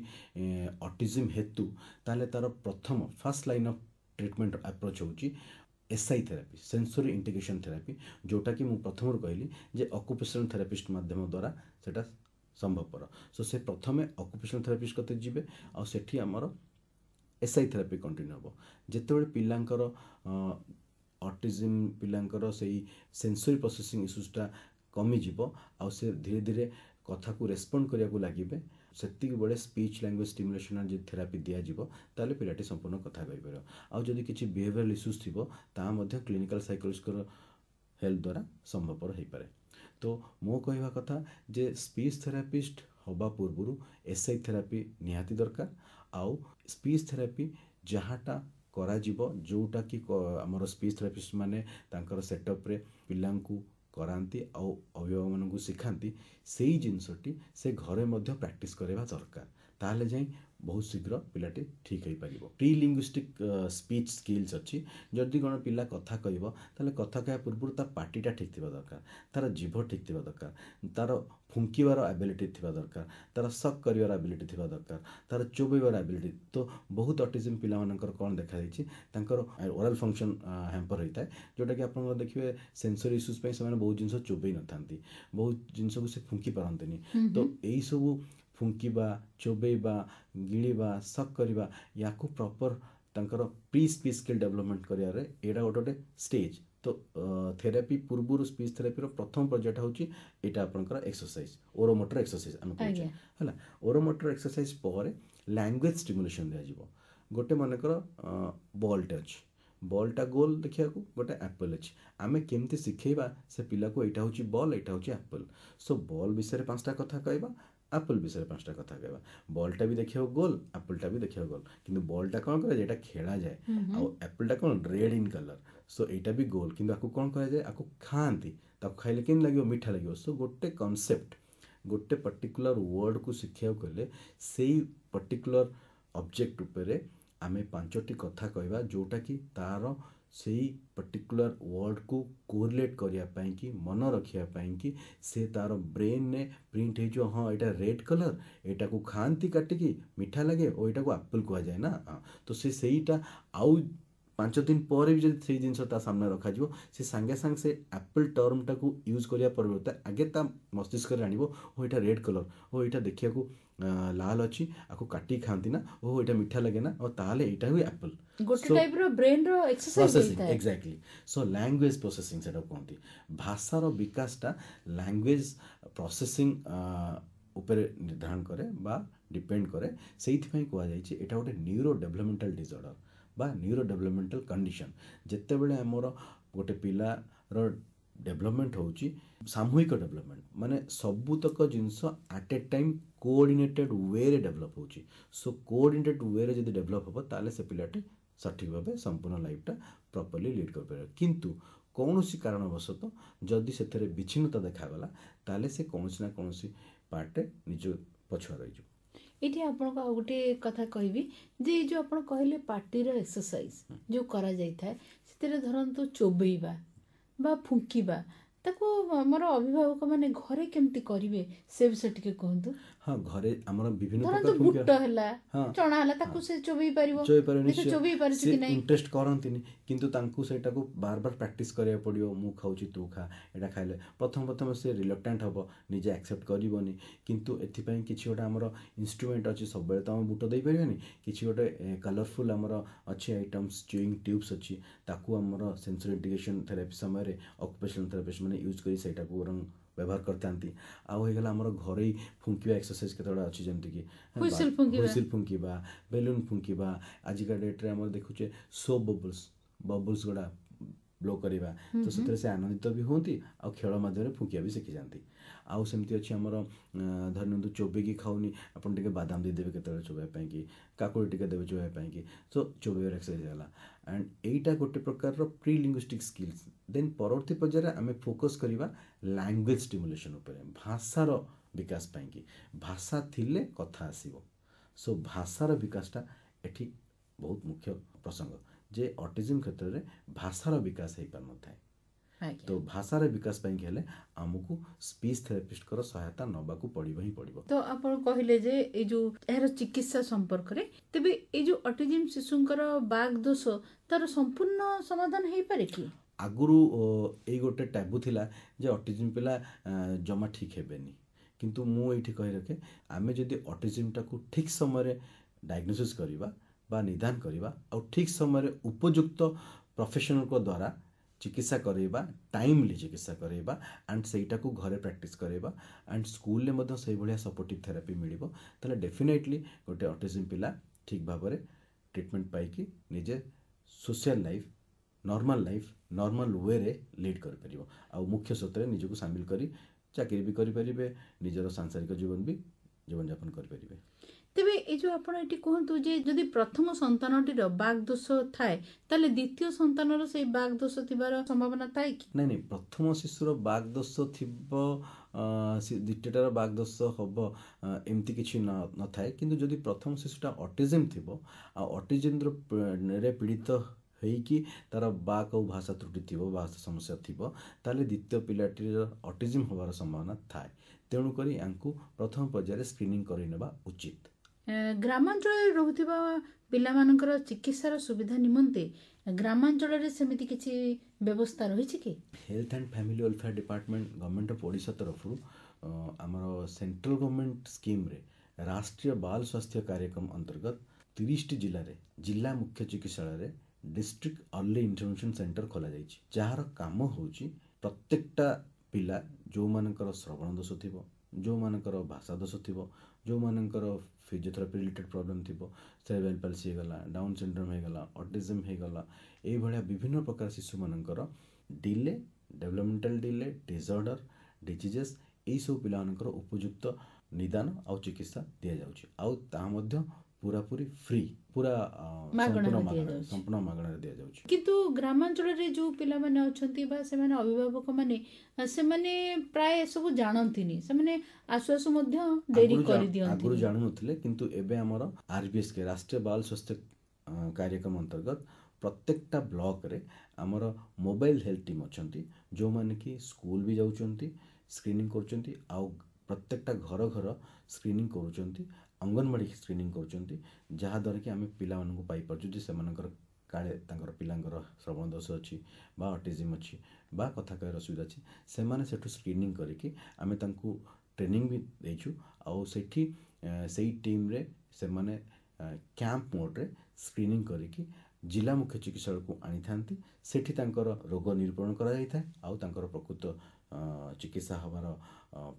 ଅଟିଜିମ୍ ହେତୁ, ତାହେଲେ ତାର ପ୍ରଥମ first line of treatment approach ହେଉଛି ଏସ୍ଆଇ ଥେରାପି, ସେନ୍ସରି ଇଣ୍ଟିଗ୍ରେସନ୍ ଥେରାପି, ଯେଉଁଟାକି ମୁଁ ପ୍ରଥମରୁ କହିଲି ଯେ ଅକୁପେସନାଲ ଥେରାପିଷ୍ଟ ମାଧ୍ୟମ ଦ୍ୱାରା ସେଇଟା ସମ୍ଭବପର। ସୋ ସେ ପ୍ରଥମେ ଅକୁପେସନାଲ ଥେରାପିଷ୍ଟ କତେ ଯିବେ ଆଉ ସେଠି ଆମର ଏସ୍ଆଇ ଥେରାପି କଣ୍ଟିନ୍ୟୁ ହେବ। ଯେତେବେଳେ ପିଲାଙ୍କର ଅଟିଜିମ୍ ପିଲାଙ୍କର ସେଇ ସେନ୍ସରି ପ୍ରୋସେସିଂ ଇସ୍ୟୁଜଟା କମିଯିବ ଆଉ ସେ ଧୀରେ ଧୀରେ କଥାକୁ ରେସ୍ପଣ୍ଡ କରିବାକୁ ଲାଗିବେ, ସେତିକିବେଳେ ସ୍ପିଚ୍ ଲାଙ୍ଗୁଏଜ୍ ଷ୍ଟିମୁଲେସନ୍ ଯଦି ଥେରାପି ଦିଆଯିବ ତାହେଲେ ପିଲାଟି ସମ୍ପୂର୍ଣ୍ଣ କଥା କହିପାରିବ। ଆଉ ଯଦି କିଛି ବିହେଭିଅରାଲ ଇସ୍ୟୁଜ୍ ଥିବ ତାହା ମଧ୍ୟ କ୍ଲିନିକାଲ ସାଇକୋଲୋଜିଷ୍ଟର ହେଲ୍ପ ଦ୍ୱାରା ସମ୍ଭବପର ହୋଇପାରେ। ତ ମୋ କହିବା କଥା ଯେ ସ୍ପିଚ୍ ଥେରାପିଷ୍ଟ हवा पूर्व एसआई थेरापी निहाती दरकार आउ स्पीच थेरापी जहाँटा कराजिबो जोटा कि आमर स्पीच थेरापिस्ट माने तांकर सेटअप रे पिलांकु करांती आउ अभिभावक मानकु सिखांती सेई जिनसटी से घरे मध्य प्रैक्टिस करबा दरकार ताहले जाई बहुत शीघ्र पिलाटी ठीक हो पार प्री लिंग्विस्टिक स्पीच स्किल्स अच्छी जदि कौन पिला कथा कहब ताले कथा कह पूर्व तार पार्टीटा ठीक थिबा दरकार तार जीभ ठीक थिबा दरकार तार फुंकिबार एबिलिटी थिबा दरकार तार सक करिवार एबिलिटी थिबा दरकार तार चोबेबार एबिलिटी तो बहुत ऑटिज्म पिला मानकर कौन देखा जाइछि तांकर ओरल फंक्शन हैम्पर होता है जोटा कि आप देखिए सेंसरी इश्यूज पे से बहुत जिनस चोबई न था बहुत जिनस को से फुंकी पारंतनी तो यही सब फुंकिबा चोबेबा गिळिबा सक करबा याकू प्रॉपर तांकर प्री स्पीच स्किल डेवलपमेंट करियारे एडा गोटे स्टेज तो थेरापी पूर्व स्पीच थेरापी प्रथम पर्यायटा होची एटा आपनकर एक्सरसाइज ओरोमोटर एक्सरसाइज हम कहै हला ओरोमोटर एक्सरसाइज पर लैंग्वेज स्टिमुलेशन दिया जिवो गोटे मानकर बॉल टच बॉलटा गोल देखिया को गोटे एप्पल अछि आमे केमती सिखेबा से पिला को एटा होची बॉल एटा होची एप्पल सो बॉल विषय पांचटा कथा कहबा एप्पल विषय पांचटा कथा कहबा बॉलटा भी देखियो गोल एप्पलटा भी देखियो गोल किंतु बॉलटा कोन करे जेटा खेला जाए आ एप्पलटा कोन रेड इन कलर सो एटा भी गोल किंतु आकु कोन करा जाए आकु खांती ताकु खाइले केन लागियो मीठा लागियो सो गोटे कांसेप्ट गोटे पर्टिकुलर वर्ड को शिखिया कले सेही पर्टिकुलर ऑब्जेक्ट उपरे आमे पांचटी कथा कहबा जोटा कि तार सेही पर्टिकुलर वर्ड को कोरिलेट करिया पाई कि मन रखिया पाई कि से तार ब्रेन ने प्रिंट हो हाँ एटा रेड कलर एटा को खांती काटिकी मीठा लगे और एटा को एप्पल कहा जाए ना तो से सेहीटा आउ 5 दिन पर भी जब से जिनस सामने रखा से सांगे सांगे से एप्पल टर्मटा को यूज करिया परिवर्ते आगे ता मस्तिष्क रे आनिबो ओ एटा रेड कलर ओ एटा देखिया को लाल अच्छी आको काटी खाती ना ओ एटा मीठा लगे ना और ताले एटा हुई एप्पल गोटे टाइप रो ब्रेन रो exercise processing exactly so language processing सेटा कहती भाषार विकासटा लैंग्वेज प्रोसेसिंग उपरे निर्धारण करे बा डिपेंड करे सेइथि कह जाइछि एटा गोटे न्यूरो डेवलपमेंटल डिसऑर्डर बा न्यूरो डेवलपमेंटल कंडीशन जेते बेले हमर गोटे पिलार डेवलपमेंट होची सामूहिक डेवलपमेंट माने सबुतक जिनस एट ए टाइम कोऑर्डिनेटेड वे रे डेवलप होची सो कोऑर्डिनेटेड वे रे जदि डेवलप हो ताले से पिलाटे सठिक भाव संपूर्ण लाइफटा प्रॉपर्ली लीड कर पारे किंतु कौनसी कारणवशत जदि से विच्छिन्नता देखागला ताले से कौनसी ना कौनसी पार्टे निज पछुआ रही ये आपको गोटे कथा कहबी जे जो आप कहले पार्टीर एक्सरसाइज जो करा जाय थाए से धरतु चोबईबा बा फुंकिबा ताको हमर अभिभावक माने घरे केमती करिवे से विषय टिके कहंतु हाँ घरे हमर विभिन्न प्रकार बुट्ट हला चना हला ताको से चोबई परिवो चोबई परछ कि नै इंटरेस्ट करंतिनी किंतु तांकु सेटा को बार बार प्रैक्टिस करिया पड़ियो मु खाउची तू खा एटा खाइले प्रथम से रिलक्टेंट हबो निजे एक्सेप्ट करिवोनी किंतु एथि पई किछि ओटा हमर इंस्ट्रूमेंट अछि सब बेले त हम बुट्ट देई परिबानी किछि ओटे कलरफुल हमर अछि आइटम्स च्यूइंग ट्यूब्स अछि ताकू हमर सेंसरी इंटीग्रेशन थेरेपी समय रे ऑक्युपेशनल थेरेपिस्ट माने यूज करी सेटा को रंग व्यवहार करते आउ हो गला हमर घरे फुंकिबा एक्सरसाइज केतडा अछि जेंति कि व्हिसिल फुंकिबा बेलून फुंकिबा आज का डेट रे हमर देखुचे सोप बबल्स गोडा ब्लो करिबा तो सेतरे से आनंदित भी होंती आ खेल माध्यम फुंकिया भी शिखि जानती आउ सेमती अछि हमर धरनंदु चोबे की खाउनी अपन टिके बादाम दे देबे केतडा चोबे पई कि काकुड़ी टिके देबे चोबे पई कि सो चोबे एक्सरसाइज होला एंड एटा गोटे प्रकार रो प्री लिंग्विस्टिक स्किल्स देन परवर्ती पर्याय आमे फोकस करिबा लैंग्वेज स्टिमुलेशन उपरे भाषार विकास पई कि भाषा थिले कथा आसीबो सो भाषार विकासटा एठी बहुत मुख्य प्रसंग जे ऑटिज्म क्षेत्र रे भाषार विकास हे पार नथाय तो भाषार विकास पई हेले हमकु स्पीच थेरेपिस्ट कर सहायता नबाकू पड़िबो ही पड़िबो तो आपण कहिले जे ए जो एहर चिकित्सा संपर्क रे तबे ए जो ऑटिज्म शिशुंकर बाग दोष तार संपूर्ण समाधान हे पारे कि आगुरु ए गोटे टैबू थिला जे ऑटिज्म पिला जमा ठीक हेबेनी किंतु मु एठी कहि रखे आमे जदि ऑटिज्म टाकू ठीक समय रे डायग्नोसिस करिबा बा निदान करिबा और ठीक समय रे उपयुक्त प्रोफेशनल को द्वारा चिकित्सा करेबा टाइमली चिकित्सा करेबा एंड सेटा को घरे प्रैक्टिस करेबा एंड स्कूल ले मध्य सही भलिया सपोर्टिव थेरेपी मिलिबो तले डेफिनेटली गोटे ऑटिज्म पिला ठीक भाव में ट्रीटमेंट पाई कि निजे सोशल लाइफ नॉर्मल वे रे लीड कर परिबो आ मुख्य स्रोत रे निजको शामिल करी चाकरी भी करि परिबे निजर सांसारिक जीवन भी ଜୀବନଯାପନ କରିପାରିବେ। ତେବେ ଏ ଯୋଉ ଆପଣ ଏଠି କୁହନ୍ତୁ ଯେ ଯଦି ପ୍ରଥମ ସନ୍ତାନଟିର ବାଗ୍ ଦୋଷ ଥାଏ ତାହେଲେ ଦ୍ୱିତୀୟ ସନ୍ତାନର ସେଇ ବାଗ୍ ଦୋଷ ଥିବାର ସମ୍ଭାବନା ଥାଏ କି? ନାଇଁ ପ୍ରଥମ ଶିଶୁର ବାଗ୍ ଦୋଷ ଥିବ, ଦ୍ୱିତୀୟଟାର ବାଗ୍ ଦୋଷ ହବ, ଏମିତି କିଛି ନଥାଏ। କିନ୍ତୁ ଯଦି ପ୍ରଥମ ଶିଶୁଟା ଅଟିଜିମ୍ ଥିବ ଆଉ ଅଟିଜିମ୍ରେ ପୀଡ଼ିତ ହେଇକି ତାର ବାକ୍ ଆଉ ଭାଷା ତ୍ରୁଟି ଥିବ, ଭାଷା ସମସ୍ୟା ଥିବ, ତାହେଲେ ଦ୍ୱିତୀୟ ପିଲାଟିର ଅଟିଜିମ୍ ହେବାର ସମ୍ଭାବନା ଥାଏ। ତେଣୁକରି ୟାଙ୍କୁ ପ୍ରଥମ ପର୍ଯ୍ୟାୟରେ ସ୍କ୍ରିନିଂ କରିନେବା ଉଚିତ। ଗ୍ରାମାଞ୍ଚଳରେ ରହୁଥିବା ପିଲାମାନଙ୍କର ଚିକିତ୍ସାର ସୁବିଧା ନିମନ୍ତେ ଗ୍ରାମାଞ୍ଚଳରେ ସେମିତି କିଛି ବ୍ୟବସ୍ଥା ରହିଛି କି? Health and family welfare department government of Odisha ତରଫରୁ ଆମର ସେଣ୍ଟ୍ରାଲ ଗଭର୍ଣ୍ଣମେଣ୍ଟ ସ୍କିମ୍ରେ ରାଷ୍ଟ୍ରୀୟ ବାଲ ସ୍ୱାସ୍ଥ୍ୟ କାର୍ଯ୍ୟକ୍ରମ ଅନ୍ତର୍ଗତ 30ଟି ଜିଲ୍ଲାରେ ଜିଲ୍ଲା ମୁଖ୍ୟ ଚିକିତ୍ସାଳୟରେ ଡିଷ୍ଟ୍ରିକ୍ଟ ଅର୍ଲି ଇଣ୍ଟରଭେନସନ୍ ସେଣ୍ଟର ଖୋଲାଯାଇଛି, ଯାହାର କାମ ହେଉଛି ପ୍ରତ୍ୟେକଟା ପିଲା ଯେଉଁମାନଙ୍କର ଶ୍ରବଣ ଦୋଷ ଥିବ, ଯେଉଁମାନଙ୍କର ଭାଷା ଦୋଷ ଥିବ, ଯେଉଁମାନଙ୍କର ଫିଜିଓଥେରାପି ରିଲେଟେଡ୍ ପ୍ରୋବ୍ଲେମ୍ ଥିବ, ସେରେବ୍ରାଲ ପାଲସି ହେଇଗଲା, ଡାଉନ୍ ସିଣ୍ଡ୍ରୋମ୍ ହେଇଗଲା, ଅଟିଜମ୍ ହେଇଗଲା, ଏଇଭଳିଆ ବିଭିନ୍ନ ପ୍ରକାର ଶିଶୁମାନଙ୍କର delay, developmental delay, disorder, diseases, ଏଇସବୁ ପିଲାମାନଙ୍କର ଉପଯୁକ୍ତ ନିଦାନ ଆଉ ଚିକିତ୍ସା ଦିଆଯାଉଛି। ଆଉ ତାହା ମଧ୍ୟ ପୁରାପୁରି ଫ୍ରି, ପୁରା ସମ୍ପୂର୍ଣ୍ଣ ମାଗଣାରେ ଦିଆଯାଉଛି। କିନ୍ତୁ ଗ୍ରାମାଞ୍ଚଳରେ ଯେଉଁ ପିଲାମାନେ ଅଛନ୍ତି ବା ସେମାନେ ଅଭିଭାବକମାନେ ସେମାନେ ପ୍ରାୟ ଏସବୁ ଜାଣନ୍ତିନି, ସେମାନେ ଆସୁ ଆସୁ ମଧ୍ୟ ଡେରି କରିଦିଅନ୍ତି। ଆଗରୁ ଜାଣୁନଥିଲେ, କିନ୍ତୁ ଏବେ ଆମର RBSK ରାଷ୍ଟ୍ରୀୟ ବାଲ ସ୍ୱାସ୍ଥ୍ୟ କାର୍ଯ୍ୟକ୍ରମ ଅନ୍ତର୍ଗତ ପ୍ରତ୍ୟେକଟା ବ୍ଲକରେ ଆମର ମୋବାଇଲ ହେଲ୍ଥ ଟିମ୍ ଅଛନ୍ତି, ଯେଉଁମାନେ କି ସ୍କୁଲ ବି ଯାଉଛନ୍ତି, ସ୍କ୍ରିନିଂ କରୁଛନ୍ତି, ଆଉ ପ୍ରତ୍ୟେକଟା ଘର ଘର ସ୍କ୍ରିନିଂ କରୁଛନ୍ତି, ଅଙ୍ଗନବାଡ଼ି ସ୍କ୍ରିନିଂ କରୁଛନ୍ତି, ଯାହାଦ୍ୱାରା କି ଆମେ ପିଲାମାନଙ୍କୁ ପାଇପାରୁଛୁ ଯେ ସେମାନଙ୍କର କାଳେ ତାଙ୍କର ପିଲାଙ୍କର ଶ୍ରବଣ ଦୋଷ ଅଛି ବା ଅଟିଜିମ୍ ଅଛି ବା କଥା କହିବାର ଅସୁବିଧା ଅଛି। ସେମାନେ ସେଠୁ ସ୍କ୍ରିନିଂ କରିକି ଆମେ ତାଙ୍କୁ ଟ୍ରେନିଂ ବି ଦେଇଛୁ। ଆଉ ସେଠି ସେଇ ଟିମ୍ରେ ସେମାନେ କ୍ୟାମ୍ପ ମୋଡ଼ରେ ସ୍କ୍ରିନିଂ କରିକି ଜିଲ୍ଲା ମୁଖ୍ୟ ଚିକିତ୍ସାଳୟକୁ ଆଣିଥାନ୍ତି। ସେଠି ତାଙ୍କର ରୋଗ ନିରୂପଣ କରାଯାଇଥାଏ ଆଉ ତାଙ୍କର ପ୍ରକୃତ ଚିକିତ୍ସା ହେବାର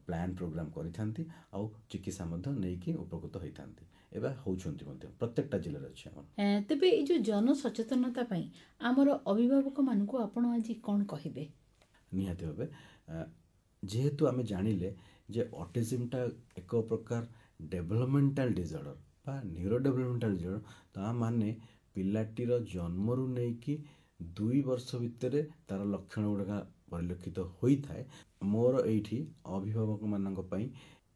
ପ୍ଲାନ୍ ପ୍ରୋଗ୍ରାମ କରିଥାନ୍ତି ଆଉ ଚିକିତ୍ସା ମଧ୍ୟ ନେଇକି ଉପକୃତ ହୋଇଥାନ୍ତି। ଏବେ ହେଉଛନ୍ତି ମଧ୍ୟ ପ୍ରତ୍ୟେକଟା ଜିଲ୍ଲାରେ ଅଛି ଆମର। ତେବେ ଏଇ ଯେଉଁ ଜନସଚେତନତା ପାଇଁ ଆମର ଅଭିଭାବକମାନଙ୍କୁ ଆପଣ ଆଜି କ'ଣ କହିବେ? ନିହାତି ଭାବେ, ଯେହେତୁ ଆମେ ଜାଣିଲେ ଯେ ଅଟିଜିମ୍ଟା ଏକ ପ୍ରକାର ଡେଭଲପମେଣ୍ଟାଲ ଡିସଅର୍ଡର ବା ନ୍ୟୁରୋ ଡେଭଲପମେଣ୍ଟାଲ ଡିସଅର୍ଡର, ତା ମାନେ ପିଲାଟିର ଜନ୍ମରୁ ନେଇକି 2 ବର୍ଷ ଭିତରେ ତାର ଲକ୍ଷଣ ଗୁଡ଼ାକ ପରିଲକ୍ଷିତ ହୋଇଥାଏ। ମୋର ଏଇଠି ଅଭିଭାବକମାନଙ୍କ ପାଇଁ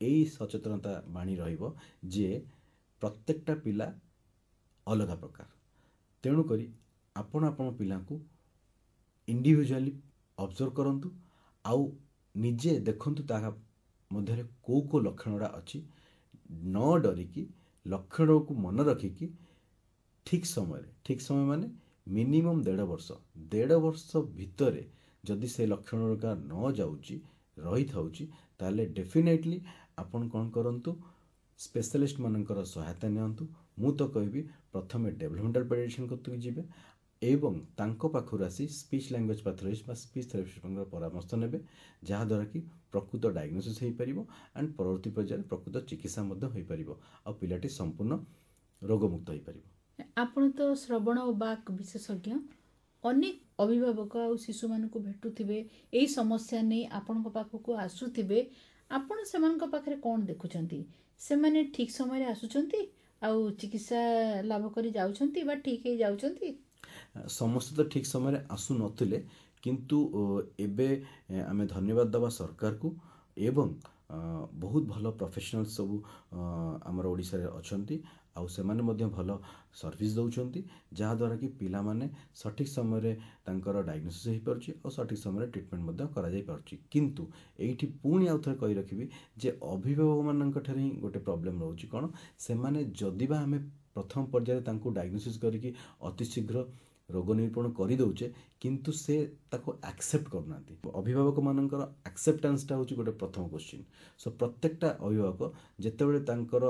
ଏଇ ସଚେତନତା ବାଣୀ ରହିବ ଯେ ପ୍ରତ୍ୟେକଟା ପିଲା ଅଲଗା ପ୍ରକାର, ତେଣୁକରି ଆପଣ ଆପଣ ପିଲାଙ୍କୁ ଇଣ୍ଡିଭିଜୁଆଲି ଅବଜର୍ଭ କରନ୍ତୁ ଆଉ ନିଜେ ଦେଖନ୍ତୁ ତାହା ମଧ୍ୟରେ କେଉଁ କେଉଁ ଲକ୍ଷଣ ଗୁଡ଼ା ଅଛି। ନ ଡରିକି ଲକ୍ଷଣକୁ ମନେ ରଖିକି ଠିକ୍ ସମୟ ମାନେ ମିନିମମ୍ 1.5 ବର୍ଷ ଭିତରେ ଯଦି ସେ ଲକ୍ଷଣ ଗୁଡ଼ା ନ ଯାଉଛି ରହିଥାଉଛି, ତାହେଲେ ଡେଫିନେଟଲି ଆପଣ କ'ଣ କରନ୍ତୁ, ସ୍ପେଶାଲିଷ୍ଟ ମାନଙ୍କର ସହାୟତା ନିଅନ୍ତୁ। ମୁଁ ତ କହିବି ପ୍ରଥମେ ଡେଭଲପମେଣ୍ଟାଲ ପେଡିଆଟ୍ରିସିଆନ୍ କତିକି ଯିବେ ଏବଂ ତାଙ୍କ ପାଖରୁ ଆସି ସ୍ପିଚ୍ ଲାଙ୍ଗୁଏଜ ପାଥୋଲୋଜିଷ୍ଟ ବା ସ୍ପିଚ୍ ଥେରାପିଷ୍ଟଙ୍କର ପରାମର୍ଶ ନେବେ, ଯାହାଦ୍ୱାରା କି ପ୍ରକୃତ ଡାଇଗ୍ନୋସିସ୍ ହୋଇପାରିବ ଆଣ୍ଡ ପରବର୍ତ୍ତୀ ପର୍ଯ୍ୟାୟରେ ପ୍ରକୃତ ଚିକିତ୍ସା ମଧ୍ୟ ହୋଇପାରିବ ଆଉ ପିଲାଟି ସମ୍ପୂର୍ଣ୍ଣ ରୋଗମୁକ୍ତ ହୋଇପାରିବ। ଆପଣ ତ ଶ୍ରବଣ ଓ ବାକ୍ ବିଶେଷଜ୍ଞ, ଅନେକ ଅଭିଭାବକ ଆଉ ଶିଶୁମାନଙ୍କୁ ଭେଟୁଥିବେ, ଏଇ ସମସ୍ୟା ନେଇ ଆପଣଙ୍କ ପାଖକୁ ଆସୁଥିବେ, ଆପଣ ସେମାନଙ୍କ ପାଖରେ କ'ଣ ଦେଖୁଛନ୍ତି? ସେମାନେ ଠିକ୍ ସମୟରେ ଆସୁଛନ୍ତି ଆଉ ଚିକିତ୍ସା ଲାଭ କରି ଯାଉଛନ୍ତି ବା ଠିକ୍ ହେଇ ଯାଉଛନ୍ତି? ସମସ୍ତେ ତ ଠିକ୍ ସମୟରେ ଆସୁନଥିଲେ, କିନ୍ତୁ ଏବେ ଆମେ ଧନ୍ୟବାଦ ଦେବା ସରକାରକୁ ଏବଂ ବହୁତ ଭଲ ପ୍ରଫେସନାଲ ସବୁ ଆମର ଓଡ଼ିଶାରେ ଅଛନ୍ତି ଆଉ ସେମାନେ ମଧ୍ୟ ଭଲ ସର୍ଭିସ୍ ଦେଉଛନ୍ତି, ଯାହାଦ୍ୱାରା କି ପିଲାମାନେ ସଠିକ୍ ସମୟରେ ତାଙ୍କର ଡାଇଗ୍ନୋସିସ୍ ହୋଇପାରୁଛି ଆଉ ସଠିକ୍ ସମୟରେ ଟ୍ରିଟମେଣ୍ଟ ମଧ୍ୟ କରାଯାଇପାରୁଛି। କିନ୍ତୁ ଏଇଠି ପୁଣି ଆଉ ଥରେ କହି ରଖିବି ଯେ ଅଭିଭାବକମାନଙ୍କ ଠାରେ ହିଁ ଗୋଟେ ପ୍ରୋବ୍ଲେମ୍ ରହୁଛି। କ'ଣ, ସେମାନେ ଯଦିବା ଆମେ ପ୍ରଥମ ପର୍ଯ୍ୟାୟରେ ତାଙ୍କୁ ଡାଇଗ୍ନୋସିସ୍ କରିକି ଅତି ଶୀଘ୍ର ରୋଗ ନିରୂପଣ କରିଦେଉଛେ, କିନ୍ତୁ ସେ ତାକୁ ଆକ୍ସେପ୍ଟ କରୁନାହାନ୍ତି। ଅଭିଭାବକମାନଙ୍କର ଆକ୍ସେପ୍ଟାନ୍ସଟା ହେଉଛି ଗୋଟେ ପ୍ରଥମ କ୍ୱେଶ୍ଚିନ୍। ସୋ ପ୍ରତ୍ୟେକଟା ଅଭିଭାବକ ଯେତେବେଳେ ତାଙ୍କର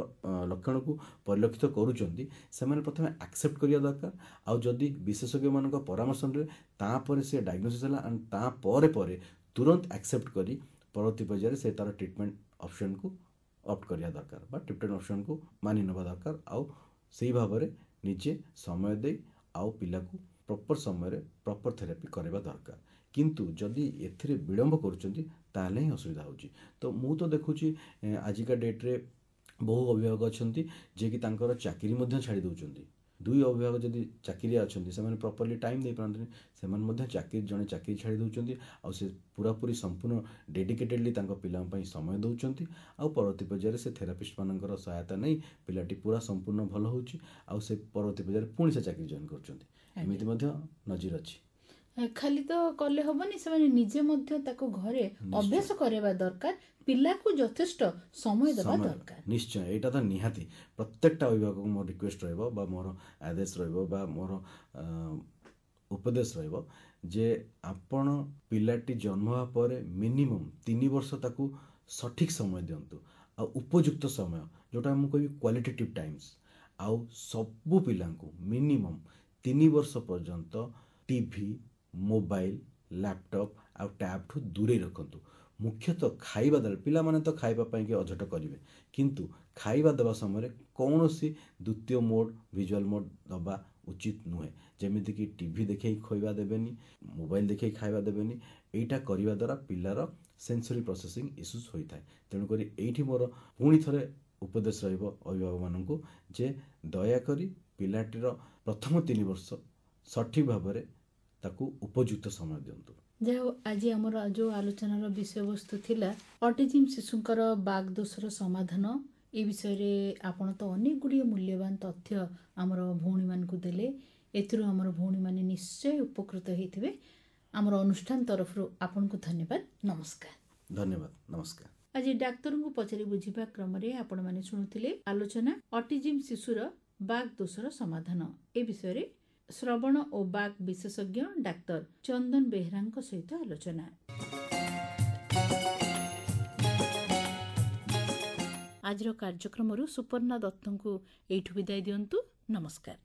ଲକ୍ଷଣକୁ ପରିଲକ୍ଷିତ କରୁଛନ୍ତି, ସେମାନେ ପ୍ରଥମେ ଆକ୍ସେପ୍ଟ କରିବା ଦରକାର। ଆଉ ଯଦି ବିଶେଷଜ୍ଞମାନଙ୍କ ପରାମର୍ଶ ନେଲେ ତାପରେ ସେ ଡାଇଗ୍ନୋସିସ୍ ହେଲା ଆଣ୍ଡ ତାପରେ ପରେ ତୁରନ୍ତ ଆକ୍ସେପ୍ଟ କରି ପରବର୍ତ୍ତୀ ପର୍ଯ୍ୟାୟରେ ସେ ତାର ଟ୍ରିଟମେଣ୍ଟ ଅପସନ୍କୁ ଅପ୍ଟ କରିବା ଦରକାର ବା ଟ୍ରିଟମେଣ୍ଟ ଅପସନ୍କୁ ମାନି ନେବା ଦରକାର ଆଉ ସେଇ ଭାବରେ ନିଜେ ସମୟ ଦେଇ ଆଉ ପିଲାକୁ ପ୍ରପର ସମୟରେ ପ୍ରପର ଥେରାପି କରିବା ଦରକାର। କିନ୍ତୁ ଯଦି ଏଥିରେ ବିଳମ୍ବ କରୁଛନ୍ତି ତାହେଲେ ହିଁ ଅସୁବିଧା ହେଉଛି। ତ ମୁଁ ତ ଦେଖୁଛି ଆଜିକା ଡେଟ୍ରେ ବହୁ ଅଭିଭାବକ ଅଛନ୍ତି ଯିଏକି ତାଙ୍କର ଚାକିରି ମଧ୍ୟ ଛାଡ଼ି ଦେଉଛନ୍ତି। ଦୁଇ ଅଭିଭାବକ ଯଦି ଚାକିରିଆ ଅଛନ୍ତି ସେମାନେ ପ୍ରପରଲି ଟାଇମ୍ ଦେଇପାରନ୍ତିନି, ସେମାନେ ମଧ୍ୟ ଜଣେ ଚାକିରି ଛାଡ଼ି ଦେଉଛନ୍ତି, ଆଉ ସେ ପୁରାପୁରି ସମ୍ପୂର୍ଣ୍ଣ ଡେଡିକେଟେଡ଼ଲି ତାଙ୍କ ପିଲାଙ୍କ ପାଇଁ ସମୟ ଦେଉଛନ୍ତି। ଆଉ ପରବର୍ତ୍ତୀ ପର୍ଯ୍ୟାୟରେ ସେ ଥେରାପିଷ୍ଟମାନଙ୍କର ସହାୟତା ନେଇ ପିଲାଟି ପୁରା ସମ୍ପୂର୍ଣ୍ଣ ଭଲ ହେଉଛି, ଆଉ ସେ ପରବର୍ତ୍ତୀ ପର୍ଯ୍ୟାୟରେ ପୁଣି ସେ ଚାକିରି ଜଏନ୍ କରୁଛନ୍ତି। ଏମିତି ମଧ୍ୟ ନଜିର ଅଛି। ଖାଲି ତ କଲେ ହବନି, ସେମାନେ ନିଜେ ମଧ୍ୟ ତାକୁ ଘରେ ଅଭ୍ୟାସ କରାଇବା ଦରକାର, ପିଲାକୁ ଯଥେଷ୍ଟ ସମୟ ଦେବା ଦରକାର। ନିଶ୍ଚୟ, ଏଇଟା ତ ନିହାତି ପ୍ରତ୍ୟେକଟା ଅଭିଭାବକ ମୋର ରିକ୍ୱେଷ୍ଟ ରହିବ ବା ମୋର ଆଦେଶ ରହିବ ବା ମୋର ଉପଦେଶ ରହିବ ଯେ ଆପଣ ପିଲାଟି ଜନ୍ମ ହେବା ପରେ ମିନିମମ୍ 3 ବର୍ଷ ତାକୁ ସଠିକ୍ ସମୟ ଦିଅନ୍ତୁ, ଆଉ ଉପଯୁକ୍ତ ସମୟ ଯେଉଁଟା ମୁଁ କହିବି କ୍ୱାଲିଟେଟିଭ୍ ଟାଇମ୍ସ। ଆଉ ସବୁ ପିଲାଙ୍କୁ ମିନିମମ୍ 3 ବର୍ଷ ପର୍ଯ୍ୟନ୍ତ ଟିଭି, ମୋବାଇଲ, ଲ୍ୟାପଟପ୍ ଆଉ ଟ୍ୟାବ୍ଠୁ ଦୂରେଇ ରଖନ୍ତୁ। ମୁଖ୍ୟତଃ ଖାଇବା ଦେଲେ, ପିଲାମାନେ ତ ଖାଇବା ପାଇଁକି ଅଝଟ କରିବେ, କିନ୍ତୁ ଖାଇବା ଦେବା ସମୟରେ କୌଣସି ଦ୍ୱିତୀୟ ମୋଡ଼ ଭିଜୁଆଲ୍ ମୋଡ଼ ଦେବା ଉଚିତ ନୁହେଁ। ଯେମିତିକି ଟିଭି ଦେଖେଇ ଖୋଇବା ଦେବେନି, ମୋବାଇଲ ଦେଖେଇ ଖାଇବା ଦେବେନି। ଏଇଟା କରିବା ଦ୍ୱାରା ପିଲାର ସେନ୍ସରି ପ୍ରୋସେସିଂ ଇସ୍ୟୁଜ୍ ହୋଇଥାଏ। ତେଣୁକରି ଏଇଠି ମୋର ପୁଣି ଥରେ ଉପଦେଶ ରହିବ ଅଭିଭାବକମାନଙ୍କୁ ଯେ ଦୟାକରି ପିଲାଟିର ପ୍ରଥମ 3 ବର୍ଷ ସଠିକ୍ ଭାବରେ ତାକୁ ଉପଯୁକ୍ତ ସମୟ ଦିଅନ୍ତୁ। ଯାହା ହଉ, ଆଜି ଆମର ଯେଉଁ ଆଲୋଚନାର ବିଷୟବସ୍ତୁ ଥିଲା ଅଟିଜିମ୍ ଶିଶୁଙ୍କର ବାକ୍ ଦୋଷର ସମାଧାନ, ଏ ବିଷୟରେ ଆପଣ ତ ଅନେକ ଗୁଡ଼ିଏ ମୂଲ୍ୟବାନ ତଥ୍ୟ ଆମର ଭଉଣୀମାନଙ୍କୁ ଦେଲେ। ଏଥିରୁ ଆମର ଭଉଣୀମାନେ ନିଶ୍ଚୟ ଉପକୃତ ହେଇଥିବେ। ଆମର ଅନୁଷ୍ଠାନ ତରଫରୁ ଆପଣଙ୍କୁ ଧନ୍ୟବାଦ। ନମସ୍କାର। ଧନ୍ୟବାଦ। ନମସ୍କାର। ଆଜି ଡାକ୍ତରଙ୍କୁ ପଚାରି ବୁଝିବା କ୍ରମରେ ଆପଣମାନେ ଶୁଣୁଥିଲେ ଆଲୋଚନା ଅଟିଜିମ୍ ଶିଶୁର ବାକ୍ ଦୋଷର ସମାଧାନ, ଏ ବିଷୟରେ ଶ୍ରବଣ ଓ ବାକ୍ ବିଶେଷଜ୍ଞ ଡାକ୍ତର ଚନ୍ଦନ ବେହେରାଙ୍କ ସହିତ ଆଲୋଚନା। ଆଜିର କାର୍ଯ୍ୟକ୍ରମରୁ ସୁପର୍ଣ୍ଣା ଦତ୍ତଙ୍କୁ ଏଇଠୁ ବିଦାୟ ଦିଅନ୍ତୁ। ନମସ୍କାର।